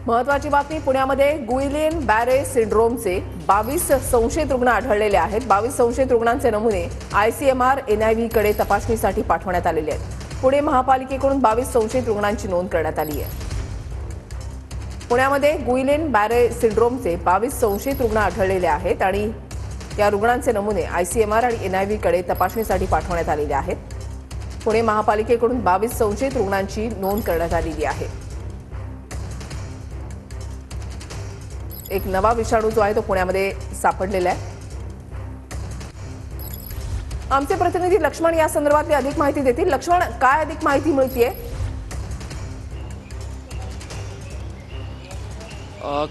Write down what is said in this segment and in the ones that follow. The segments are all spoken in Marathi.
महत्त्वाची बातमी पुण्यामध्ये गुइलेन बॅरे सिंड्रोमचे 22 संशयित रुग्ण आढळलेले आहेत। 22 संशयित रुग्णांचे नमुने आयसीएमआर एनआयव्ही कडे तपासणीसाठी पाठवण्यात आलेले आहेत। पुणे महापालिकेकडून 22 संशयित रुग्णांची नोंद करण्यात आली आहे। पुण्यामध्ये गुइलेन बॅरे सिंड्रोमचे 22 संशयित रुग्ण आढळलेले आहेत आणि या रुग्णांचे नमुने आयसीएमआर आणि एनआयव्ही कडे तपासणीसाठी पाठवण्यात आलेले आहेत। पुणे महापालिकेकडून 22 संशयित रुग्णांची नोंद करण्यात आलेली आहे। एक नवा विषाणू जो आहे तो पुण्यामध्ये सापडलेला आहे। आमचे प्रतिनिधी लक्ष्मण या संदर्भातली अधिक माहिती देतील। लक्ष्मण, काय अधिक माहिती मिळतेय?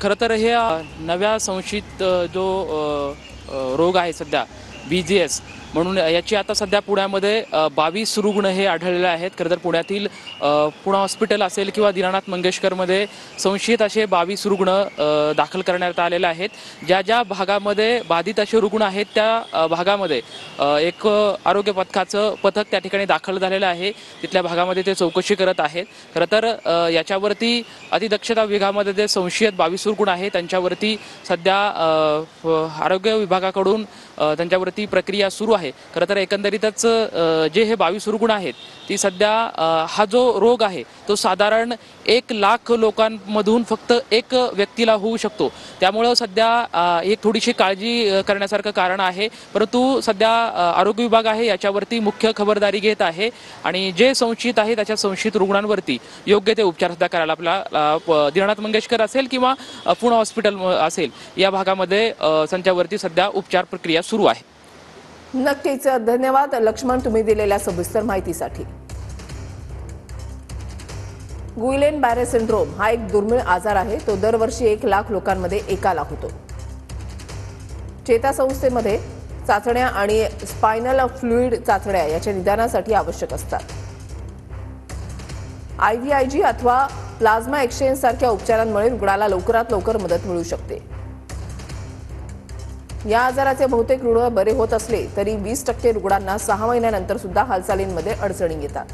खरं तर हे नव्या संशयित जो रोग आहे सध्या BGS म्हणून याची आता सध्या पुण्यामध्ये 22 रुग्ण हे आढळलेले आहेत। खरं तर पुण्यातील पुणे हॉस्पिटल असेल किंवा दीनानाथ मंगेशकरमध्ये संशयित असे 22 रुग्ण दाखल करण्यात आलेले आहेत। ज्या ज्या भागामध्ये बाधित असे रुग्ण आहेत त्या भागामध्ये एक आरोग्य पथकाचं पथक त्या ठिकाणी दाखल झालेलं आहे। तिथल्या भागामध्ये ते चौकशी करत आहेत। खरं तर याच्यावरती अतिदक्षता विभागामध्ये जे संशयित 22 रुग्ण आहेत त्यांच्यावरती सध्या आरोग्य विभागाकडून त्यांच्यावरती प्रक्रिया सुरू आहे। खरं तर एकंदरीतच जे हे 22 रुग्ण आहेत ती सध्या हा जो रोग आहे तो साधारण 1 लाख लोकांमधून फक्त एक व्यक्तीला होऊ शकतो। त्यामुळे सध्या एक थोडीशी काळजी करण्यासारखं कारण आहे। परंतु सध्या आरोग्य विभाग आहे याच्यावरती मुख्य खबरदारी घेत आहे आणि जे संशयित आहे त्याच्या संशयित रुग्णांवरती योग्य ते उपचार सुद्धा करायला आपला दीनानाथ मंगेशकर असेल किंवा पुणे हॉस्पिटल असेल या भागामध्ये त्यांच्यावरती सध्या उपचार प्रक्रिया सुरू आहे। नक्कीच धन्यवाद लक्ष्मण, तुम्ही दिलेल्या सविस्तर माहितीसाठी। गुइलेन बॅरे सिंड्रोम हा एक दुर्मिळ आजार आहे। तो दरवर्षी 1 लाख लोकांमध्ये एकाला होतो। चेतासंस्थेमध्ये चाचण्या आणि स्पायनल फ्लुइड चाचण्या याच्या निदानासाठी आवश्यक असतात। IVIG अथवा प्लाझ्मा एक्सचेंज सारख्या उपचारांमुळे रुग्णाला लवकरात लवकर मदत मिळू शकते। या आजाराचे बहुतेक रुग्ण बरे होत असले तरी 20% रुग्णांना 6 महिन्यानंतर सुद्धा हालचालींमध्ये अडचणी येतात।